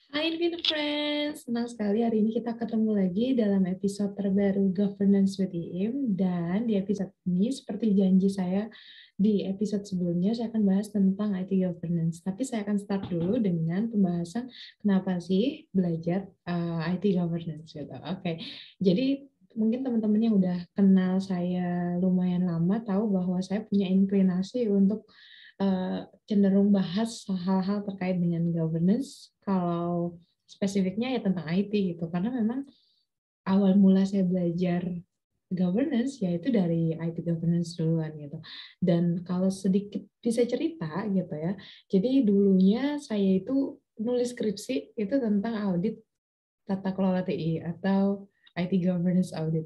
Hai Invino Friends, senang sekali hari ini kita ketemu lagi dalam episode terbaru Governance with IIM. Dan di episode ini, seperti janji saya di episode sebelumnya, saya akan bahas tentang IT Governance. Tapi saya akan start dulu dengan pembahasan kenapa sih belajar IT Governance gitu. Oke, jadi mungkin teman-teman yang udah kenal saya lumayan lama tahu bahwa saya punya inklinasi untuk cenderung bahas hal-hal terkait dengan governance. Kalau spesifiknya ya tentang IT gitu, karena memang awal mula saya belajar governance yaitu dari IT governance duluan gitu. Dan kalau sedikit bisa cerita gitu ya, jadi dulunya saya itu nulis skripsi itu tentang audit tata kelola TI atau IT governance audit.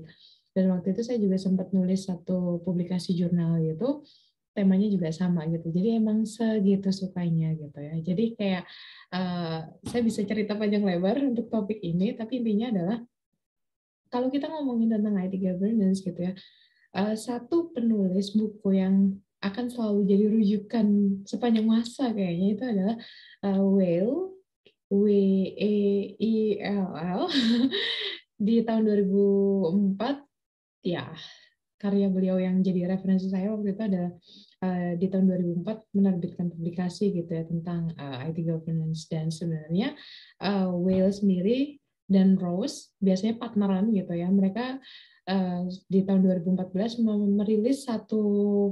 Dan waktu itu saya juga sempat nulis satu publikasi jurnal gitu, temanya juga sama gitu. Jadi emang segitu sukanya gitu ya. Jadi kayak saya bisa cerita panjang lebar untuk topik ini, tapi intinya adalah kalau kita ngomongin tentang IT governance gitu ya, satu penulis buku yang akan selalu jadi rujukan sepanjang masa kayaknya itu adalah Weil, Weill di tahun 2004 ya. Karya beliau yang jadi referensi saya waktu itu adalah di tahun 2004 menerbitkan publikasi gitu ya tentang IT governance. Dan sebenarnya Whale sendiri dan Rose biasanya partneran gitu ya. Mereka di tahun 2014 merilis satu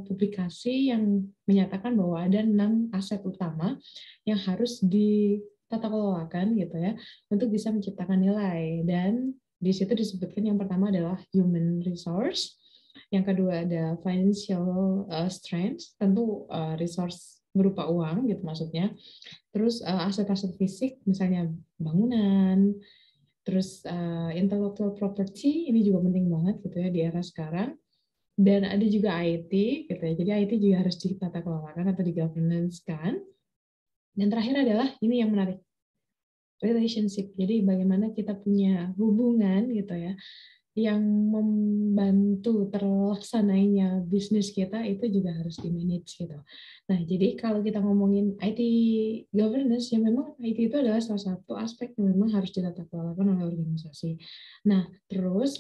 publikasi yang menyatakan bahwa ada 6 aset utama yang harus ditata kelolakan gitu ya untuk bisa menciptakan nilai. Dan di situ disebutkan yang pertama adalah human resource, yang kedua ada financial strength, tentu resource berupa uang gitu maksudnya. Terus aset-aset fisik misalnya bangunan, terus intellectual property ini juga penting banget gitu ya di era sekarang. Dan ada juga IT gitu ya. Jadi IT juga harus ditata kelolakan atau di governance kan. Dan terakhir adalah ini yang menarik, relationship. Jadi bagaimana kita punya hubungan gitu ya yang membantu terlaksananya bisnis kita itu juga harus di-manage gitu. Nah, jadi kalau kita ngomongin IT governance, ya memang IT itu adalah salah satu aspek yang memang harus ditata kelolakan oleh organisasi. Nah, terus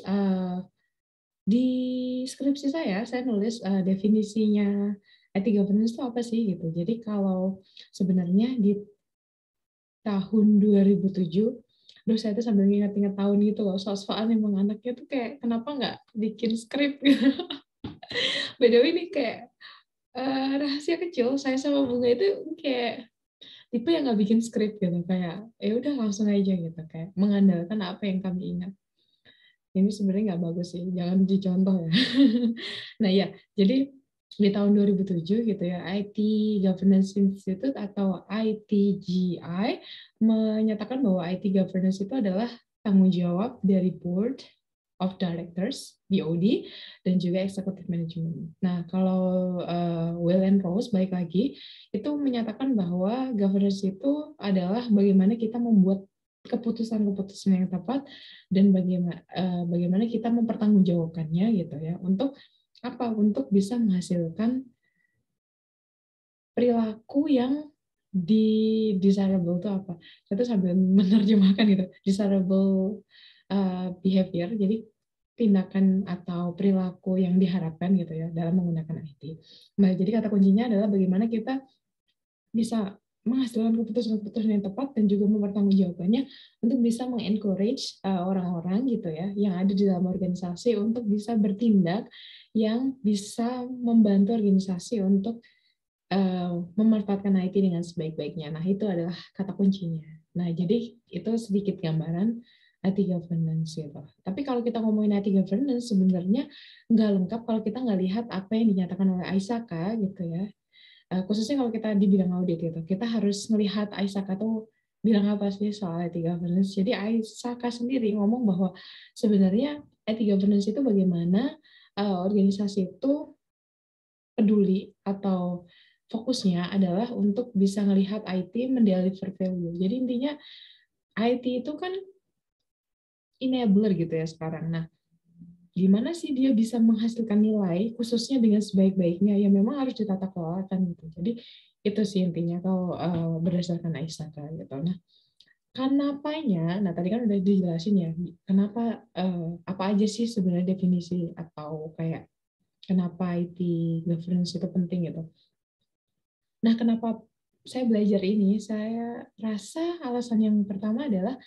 di skripsi saya nulis definisinya IT governance itu apa sih gitu. Jadi kalau sebenarnya di tahun 2007, aduh saya tuh sambil nginget-nginget tahun gitu loh, soal-soal emang anaknya tuh kayak kenapa nggak bikin skrip gitu. By the way ini kayak rahasia kecil, saya sama Bunga itu kayak tipe yang nggak bikin skrip gitu, kayak ya udah langsung aja gitu, kayak mengandalkan apa yang kami ingat. Ini sebenarnya nggak bagus sih, jangan dicontoh ya. Nah ya, jadi di tahun 2007 gitu ya, IT Governance Institute atau ITGI menyatakan bahwa IT governance itu adalah tanggung jawab dari Board of Directors, BOD, dan juga Executive Management. Nah, kalau Will and Rose, balik lagi, itu menyatakan bahwa governance itu adalah bagaimana kita membuat keputusan-keputusan yang tepat dan bagaimana kita mempertanggungjawabkannya gitu ya untuk apa? Untuk bisa menghasilkan perilaku yang desirable itu apa? Saya tuh sambil menerjemahkan gitu. Desirable behavior, jadi tindakan atau perilaku yang diharapkan gitu ya dalam menggunakan IT. Nah, jadi kata kuncinya adalah bagaimana kita bisa menghasilkan keputusan-keputusan yang tepat dan juga mempertanggungjawabkannya untuk bisa mengencourage orang-orang gitu ya yang ada di dalam organisasi untuk bisa bertindak yang bisa membantu organisasi untuk memanfaatkan IT dengan sebaik-baiknya. Nah, itu adalah kata kuncinya. Nah, jadi itu sedikit gambaran IT governance gitu. Tapi kalau kita ngomongin IT governance sebenarnya nggak lengkap kalau kita nggak lihat apa yang dinyatakan oleh Aisaka gitu ya. Khususnya kalau kita di bidang audit gitu, kita harus melihat Aisaka tuh bilang apa sih soal IT governance. Jadi Aisaka sendiri ngomong bahwa sebenarnya IT governance itu bagaimana organisasi itu peduli atau fokusnya adalah untuk bisa melihat IT mendeliver value. Jadi intinya IT itu kan enabler gitu ya sekarang. Nah, gimana sih dia bisa menghasilkan nilai khususnya dengan sebaik-baiknya ya memang harus ditata kelolakan gitu. Jadi itu sih intinya kalau berdasarkan Aisaka gitu. Nah, kenapanya, nah tadi kan udah dijelasin ya, kenapa apa aja sih sebenarnya definisi atau kayak kenapa IT governance itu penting gitu. Nah, kenapa saya belajar ini? Saya rasa alasan yang pertama adalah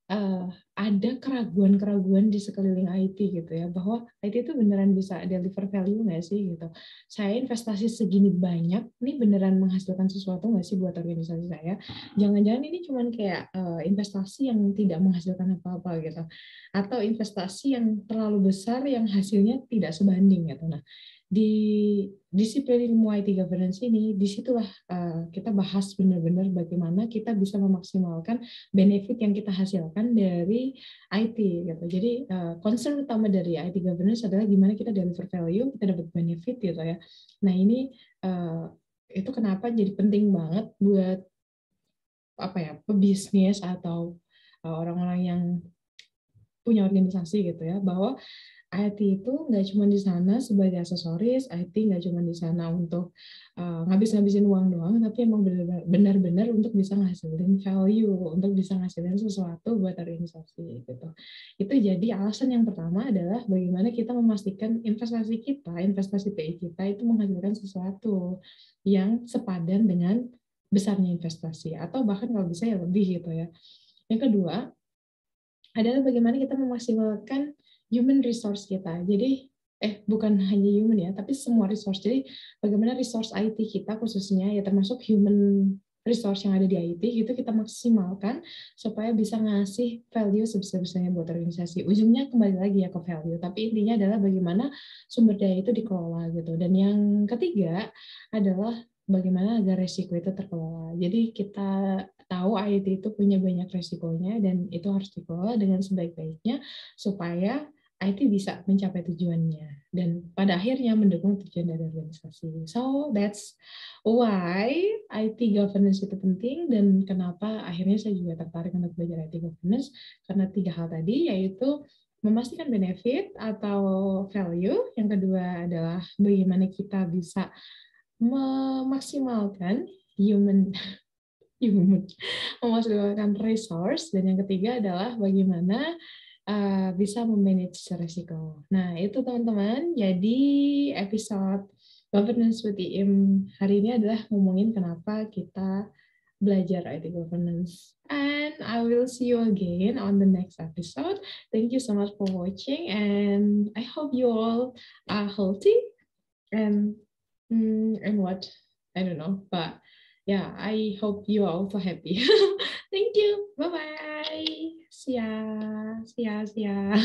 eh, ada keraguan-keraguan di sekeliling IT gitu ya, bahwa IT itu beneran bisa deliver value nggak sih gitu. Saya investasi segini banyak, ini beneran menghasilkan sesuatu nggak sih buat organisasi saya? Jangan-jangan ini cuman kayak investasi yang tidak menghasilkan apa-apa gitu, atau investasi yang terlalu besar yang hasilnya tidak sebanding gitu. Nah, di disiplin ilmu IT governance ini, disitulah kita bahas benar-benar bagaimana kita bisa memaksimalkan benefit yang kita hasilkan dari IT gitu. Jadi concern utama dari IT governance adalah gimana kita deliver value, kita dapat benefit gitu ya. Nah ini itu kenapa jadi penting banget buat apa ya pebisnis atau orang-orang yang punya organisasi gitu ya, bahwa IT itu nggak cuma di sana sebagai aksesoris, IT nggak cuma di sana untuk ngabis-ngabisin uang doang, tapi emang benar-benar untuk bisa ngasilin value, untuk bisa ngasilin sesuatu buat organisasi gitu. Itu jadi alasan yang pertama adalah bagaimana kita memastikan investasi kita, investasi TI kita itu menghasilkan sesuatu yang sepadan dengan besarnya investasi, atau bahkan kalau bisa ya lebih gitu ya. Yang kedua adalah bagaimana kita memaksimalkan human resource kita. Jadi bukan hanya human ya, tapi semua resource. Jadi bagaimana resource IT kita khususnya ya termasuk human resource yang ada di IT gitu kita maksimalkan supaya bisa ngasih value sebesar-besarnya buat organisasi. Ujungnya kembali lagi ya ke value, tapi intinya adalah bagaimana sumber daya itu dikelola gitu. Dan yang ketiga adalah bagaimana agar resiko itu terkelola. Jadi kita tahu IT itu punya banyak resikonya dan itu harus dikelola dengan sebaik-baiknya supaya IT bisa mencapai tujuannya dan pada akhirnya mendukung tujuan dari organisasi. So that's why IT governance itu penting dan kenapa akhirnya saya juga tertarik untuk belajar IT governance karena 3 hal tadi, yaitu memastikan benefit atau value, yang kedua adalah bagaimana kita bisa memaksimalkan human human memaksimalkan resource, dan yang ketiga adalah bagaimana bisa memanage resiko. Nah, itu teman-teman. Jadi episode Governance with IIM hari ini adalah ngomongin kenapa kita belajar IT governance. And I will see you again on the next episode. Thank you so much for watching, and I hope you all are healthy and what I don't know, but yeah, I hope you are also happy. Thank you. Bye bye. See ya. See ya. See ya.